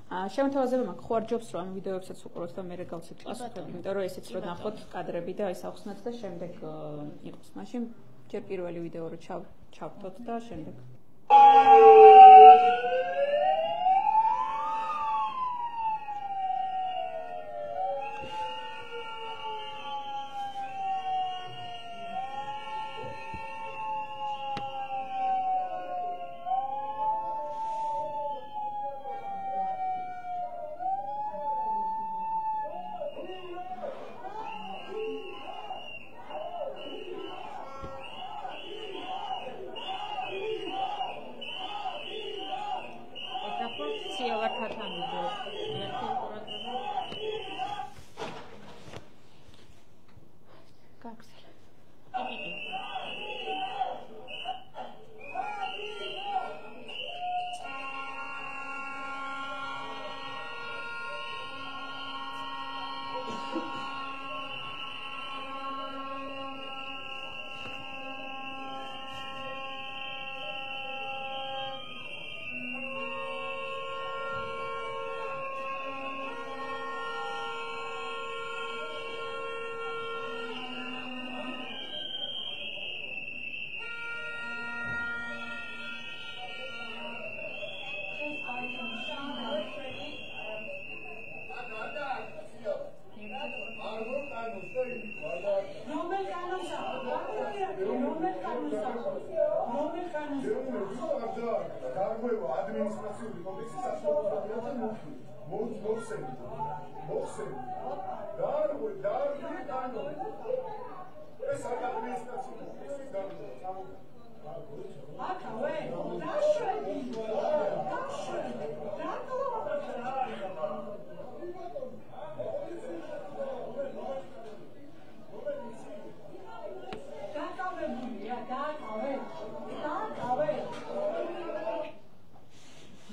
შემოთავაზება მაქვს, ხო არ ჯობს რომ ამ ვიდეოებსაც უყუროთ და მე გავცეთ პასუხები, იმიტომ რომ ესეც რო ნახოთ კადრები და ის ახსნათ და შემდეგ იყოს. მაშინ ჯერ პირველი ვიდეო რო ჩავთოთ და შემდეგ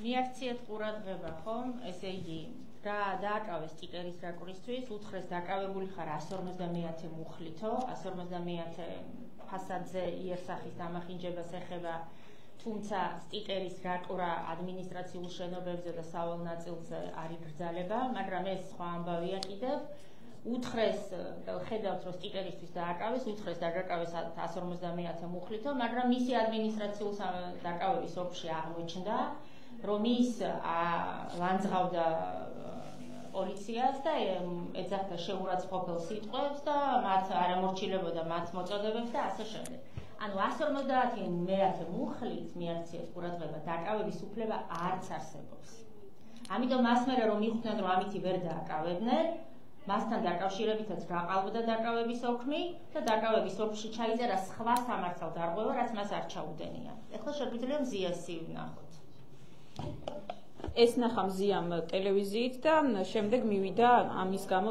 მიაქციეთ ყურადღება, ხომ? ესე იგი, რა დააკავეს სტიკერის რაკურისთვის, უთხრეს დაკავებული ხარ 150 მუხლითო, 150 ფასადზე იერსახის დამახინჯებას ეხება, თუმცა სტიკერის რაკურა ადმინისტრაციულ შენობებზე და სავალ ნაწილზე არ იგრძალება, მაგრამ ეს სხვა ამბავია კიდევ. უთხრეს, ხედავთ, რომ სტიკერისთვის დააკავეს, უთხრეს დაკავეს 150 მუხლითო, მაგრამ მისი ადმინისტრაციულ დაკავების ოფში აღმოჩნდა, რომ ის ლანძღავდა პოლიციას და ეძახდა შეურაცხყოფელ სიტყვებს და მათ არ ემორჩილებოდა მათ მოწოდებებს და ასე შემდეგ. ანუ 150 მუხლით მიაქციეს ყურადღება დაკავების უფლება არც არსებობს. ამიტომ მას მერე რომ მიხვდნენ რომ ამითი ვერ დააკავებდნენ, მასთან დაკავშირებითაც გაყალბდა დაკავების ოქმი და დაკავების ოქმში ჩაიწერა სხვა სამართალ დარღვევა, რაც მას არ ჩაუდენია. ეხლა შეგვიძლია მზიასი ვნახოთ. ეს ნახა მზიამ ტელევიზიით და შემდეგ მივიდა ამის გამო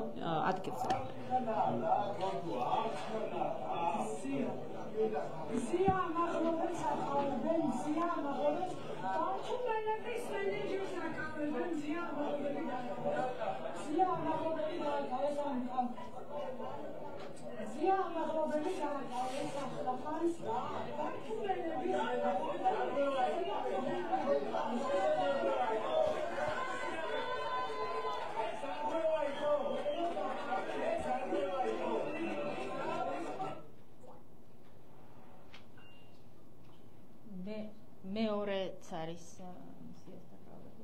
ადგილზე. მეორეც არის მზიას დაკავება.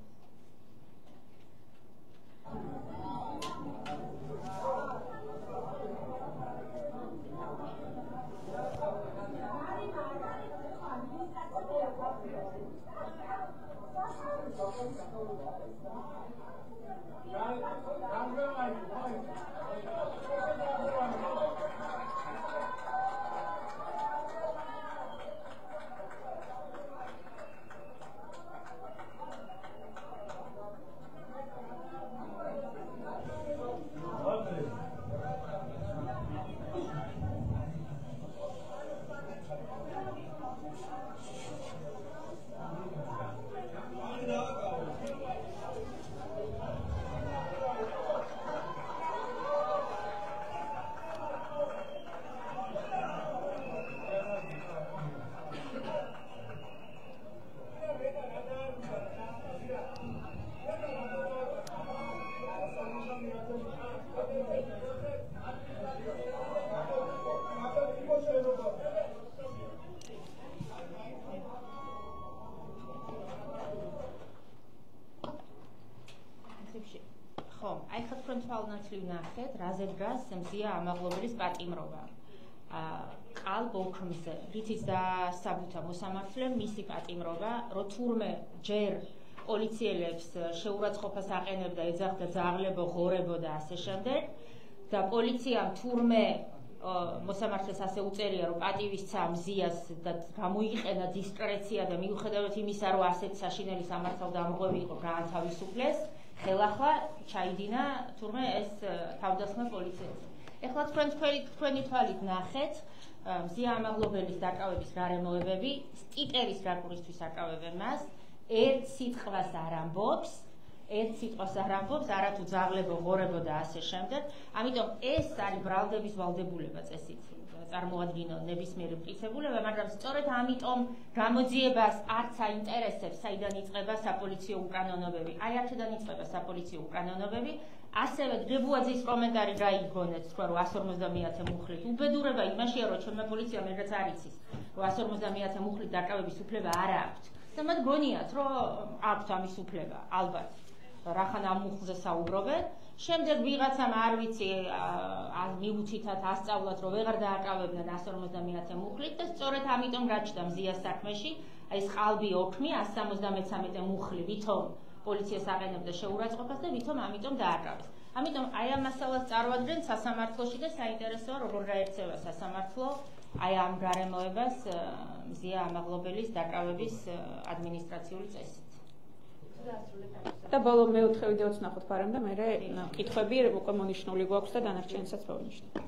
ხო, აი ხა თქვენ თვალნათლივ ნახეთ, რაზე დგას მზია ამაღლობელის პატიმრობა. ყალბ ოქრომზე, რითიც დასაბუთა მოსამართლემ მისი პატიმრობა, რომ თურმე ჯერ პოლიციელებს შეურაცხყოფას აყენებდა, ეძახდა ძაღლებო, ღორებო და ასე შემდეგ და პოლიციამ თურმე მოსამართლეს ასე უწერია, რომ პატივისცა მზიას და გამოიყენა დისკრეცია და მიუხედავად იმისა, რომ ასეთ საშინელი სამართალდამღები იყო, გაათავისუფლეს, ხელახლა ჩაიდინა თურმე ეს თავდასხმა პოლიციელს. ეხლა თქვენი თვალით ნახეთ, მზია ამაღლობელის დაკავების გარემოებები, სტიკერის რაკურისთვის აკავებენ მას, ერთ სიტყვას არ ამბობს, არათუ ძაღლებო, ღორებო და ასე შემდეგ. ამიტომ ეს არის ბრალდების ვალდებულება წესით წარმოადგინონ ნებისმიერი მტკიცებულება, მაგრამ სწორედ ამიტომ გამოძიებას არც აინტერესებს, საიდან იწყება საპოლიციო უკანონობები. აი აქედან იწყება საპოლიციო უკანონობები. ასევე დგებუაძის კომენტარი გაიგონეთ, თქვა რომ 150 მუხლით. უბედურება იმაშია, რომ ჩვენმა პოლიციამ ეგრეც არ იცის, რომ 150 მუხლით დაკავების უფლება არ აქვს. და მათ გონიათ, რომ აქვთ ამის უფლება, ალბათ. რახან ამ მუხლზე საუბრობენ. შემდეგ ვიღაცამ არ ვიცი, მიუთითათ, ასწავლათ, რომ ვეღარ დააკავებდნენ 150 მუხლით და სწორედ ამიტომ გაჩნდა მზიას საქმეში, აი ეს ყალბი ოქმი 173 მუხლი, ვითომ პოლიციას აყენებდა შეურაცხყოფას და ვითომ ამიტომ დააკავეს. ამიტომ აი ამ მასალას წარმოადგენს სასამართლოში და საინტერესოა როგორ გაერწევა სასამართლო აი ამ გარემოებას მზია ამაღლობელის დაკავების ადმინისტრაციული წესით. და ბოლო მეოთხე ვიდეოც ნახოთ პარამ და მე კითხვები უკვე მონიშნული გვაქვს და დანარჩენსაც მოვნიშნე.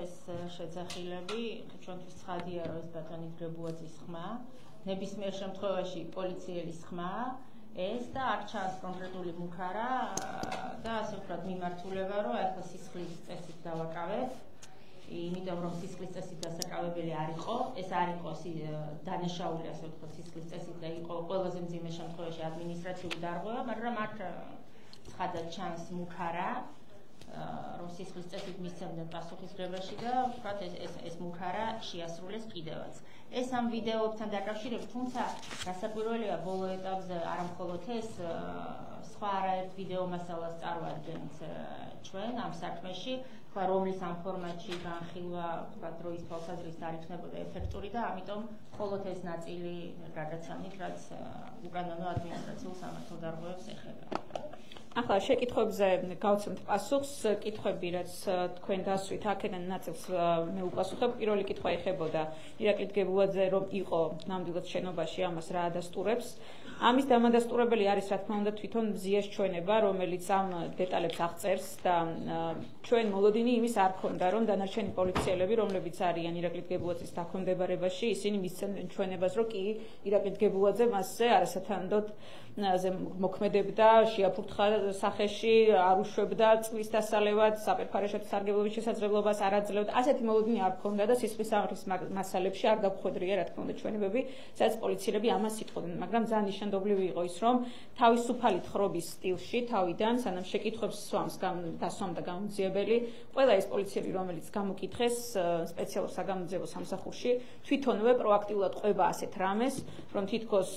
ეს შეძახილები ჩვენთვის ცხადია, რომ ეს ბატონი დგებუაძის ხმა, ნებისმიერ შემთხვევაში პოლიციელის ხმა, ეს და აქ ჩანს კონკრეტული მუქარა და ასე ვთქვათ მიმართულება, რომ ახლა სისხლის წესით დავაკავებ, იმიტომ რომ სისხლის წესით დასაკავებელი არ იყო, ეს არ იყო დანაშაული, ასე ვთქვათ, სისხლის წესით და იყო ყველაზე მძიმე შემთხვევაში ადმინისტრაციული დარღვევა, მაგრამ აქ ცხადად ჩანს მუქარა რომ სისხლის წესით მისცემდნენ პასუხისმგებაში და ვთქვათ ეს მუქარა შეასრულეს კიდევაც. ეს ამ ვიდეოებთან დაკავშირებით, თუმცა გასაკვირველია ბოლო ეტაპზე არა მხოლოდ ეს სხვა არაერთ ვიდეო მასალას წარმოადგენთ ჩვენ ამ საქმეში, თქვა რომლის ამ ფორმატში განხილვა ვთქვათ დროის თვალსაზრისით არ იქნებოდა ეფექტური და ამიტომ მხოლოდ ეს ნაწილი გადაცანით, რაც უკანონო ადმინისტრაციულ სამართალდარღვევებს ეხება. ახლა შეკითხვებზე გავცემთ პასუხს, კითხვები რაც თქვენ დასვით აქედან ნაწილს მე უპასუხებ. პირველი კითხვა ეხებოდა ირაკლი დგებუაძე რომ იყო ნამდვილად შენობაში, ამას რა ადასტურებს. ამის დამადასტურებელი არის რა თქმა უნდა თვითონ მზიას ჩვენება, რომელიც ამ დეტალებს აღწერს და ჩვენ მოლოდინი იმის არ ქონდა, რომ დანარჩენი პოლიციელები, რომლებიც არიან ირაკლი დგებუაძის დაქვემდებარებაში, ისინი მისცემდნენ ჩვენებას, რომ კი ირაკლი დგებუაძე მასზე არასათანადოდ მოქმედებდა, შეაფურთხა სახეში, არ უშვებდა წლის დასალევად, საპერფარეშოთა სარგებლობის შესაძლებლობას არ აძლევდა. ასეთი მოლოდინი არ ქონდა და სისხლის სამართლის მასალებში არ გაგხვედრია, რა თქმა უნდა, ჩვენებები, სადაც პოლიციელები ამას იტყობდნენ, მაგრამ ძალიან ნიშანდობლივი იყო ის, რომ თავისუფალი თხრობის სტილში, თავიდან, სანამ შეკითხვებს დასვამ და გამოძიებელი, ყველა ეს პოლიციელი, რომელიც გამოკითხეს სპეციალურ საგამოძიებო სამსახურში, თვითონვე პროაქტიულად ყვება ასეთ რამეს, რომ თითქოს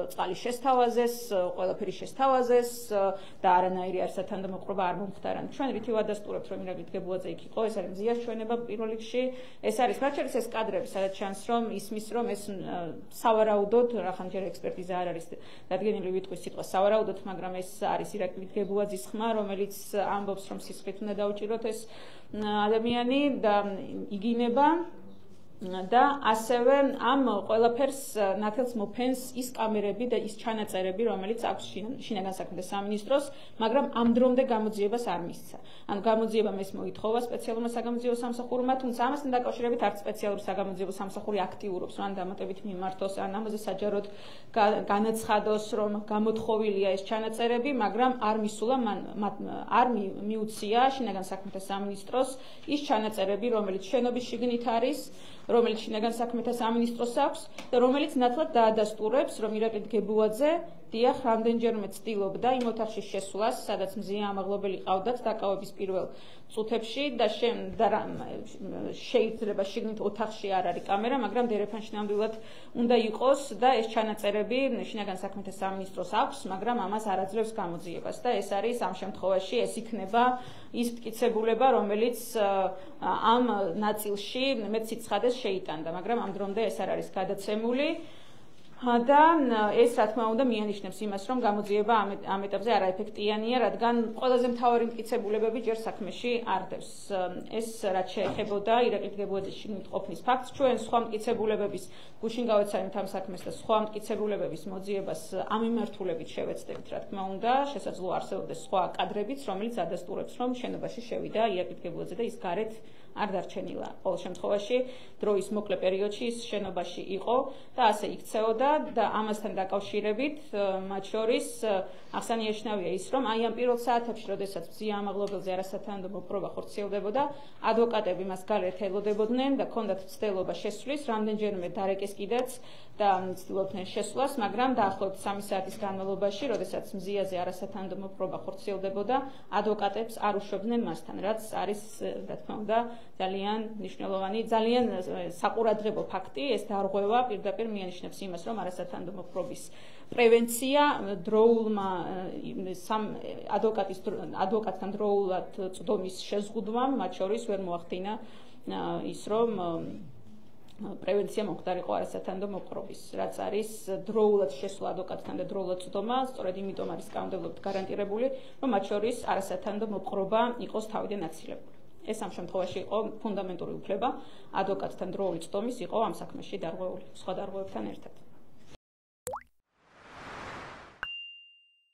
წყალი შესთავაზეს, ყველაფერი შესთავაზეს და არანაირი არასათანადო არ მომხდარა. ჩვენ რითი ვადასტურებთ, რომ ირაკლი დგებუაძე იქ იყო, ეს არის მზიას ჩვენება პირველ რიგში. ეს არის მათ შორის ეს კადრები, სადაც ჩანს, რომ ისმის, რომ ეს სავარაუდოდ, რახან ჯერ ექსპერტიზა არ არის დადგენილი ვიტყვის სიტყვა სავარაუდოდ, მაგრამ ეს არის ირაკლი დგებუაძის ხმა, რომელიც ამბობს, რომ სისხლით უნდა დაუჭიროთ ეს ადამიანი და იგინება და ასევე ამ ყველაფერს ნათელს მოფენს ის კამერები და ის ჩანაწერები, რომელიც აქვს შინაგან საქმეთა სამინისტროს, მაგრამ ამ დრომდე გამოძიებას არ მისცა. ანუ გამოძიება მის მოითხოვა სპეციალურმა საგამოძიებო სამსახურმა, თუმცა ამასთან დაკავშირებით არც სპეციალური საგამოძიებო სამსახური აქტიურობს, რომ დამატებით მიმართოს, ან ამაზე საჯაროდ განაცხადოს, რომ გამოთხოვილია ეს ჩანაწერები, მაგრამ არ მისულა არ მიუცია შინაგან საქმეთა სამინისტროს ის ჩანაწერები, რომელიც შენობის შიგნით არის, რომელიც შინაგან საქმეთა სამინისტროს აქვს და რომელიც ნათლად დაადასტურებს, რომ ირაკლი დგებუაძე დიახ რამდენჯერმე ცდილობდა იმ ოთახში შესვლას, სადაც მზია ამაღლობელი ყავდათ დაკავების პირველ წუთებში და შეიძლება შიგნით ოთახში არ არის კამერა, მაგრამ დერეფანში ნამდვილად უნდა იყოს და ეს ჩანაწერები შინაგან საქმეთა სამინისტროს აქვს, მაგრამ ამას არ აძლევს გამოძიებას და ეს არის ამ შემთხვევაში ეს იქნება ის მტკიცებულება, რომელიც ამ ნაწილში მეტ სიცხადეს შეიტანდა, მაგრამ ამ დრომდე ეს არ არის გადაცემული. და ეს რა თქმა უნდა მიანიშნებს იმას, რომ გამოძიება ამ ეტაპზე არაეფექტიანია, რადგან ყველაზე მთავარი მტკიცებულებები ჯერ საქმეში არ დევს. ეს რაც შეეხებოდა ირაკლი დგებუაძის შიგნით ყოფნის ფაქტს, ჩვენ სხვა მტკიცებულებების გუშინ გავეცანით ამ საქმეს და სხვა მტკიცებულებების მოძიებას ამ მიმართულებით შევეცდებით, რა თქმა უნდა, შესაძლოა არსებობდეს სხვა კადრებიც, რომელიც ადასტურებს, რომ შენობაში შევიდა ირაკლი დგებუაძე და ის გარეთ არ დარჩენილა. ყოველ შემთხვევაში დროის მოკლე პერიოდში ის შენობაში იყო და ასე იქცეოდა და ამასთან დაკავშირებით მათ შორის აღსანიშნავია ის, რომ აი ამ პირველ საათებში, როდესაც მზია ამაღლობელზე არასათანადო მოპყრობა ხორციელდებოდა, ადვოკატები მას გარეთ ელოდებოდნენ და ჰქონდათ მცდელობა შესვლის, რამდენჯერმე დარეკეს კიდეც და ცდილობდნენ შესვლას, მაგრამ დაახლოებით 3 საათის განმავლობაში, როდესაც მზიაზე არასათანადო მოპყრობა ხორციელდებოდა, ადვოკატებს არ უშვებდნენ მასთან, რაც არის, რა თქმა უნდა, ძალიან მნიშვნელოვანი, ძალიან საყურადღებო ფაქტი, ეს დარღვევა პირდაპირ მიანიშნებს იმას, რომ არასათანადო მოპყრობის პრევენცია დროულმა ადვოკატთან დროულად წვდომის შეზღუდვამ, მათ შორის ვერ მოახდინა ის, რომ პრევენცია მომხდარიყო არასათანადო მოპყრობის, რაც არის დროულად შესვლა ადვოკატთან და დროულად წვდომა, სწორედ იმიტომ არის კანონმდებლობით გარანტირებული, რომ მათ შორის არასათანადო მოპყრობა იყოს თავიდან აცილებული. ეს ამ შემთხვევაში იყო ფუნდამენტური უფლება ადვოკატთან დროული წვდომის იყო ამ საქმეში დარღვეული სხვა დარღვევებთან ერთად.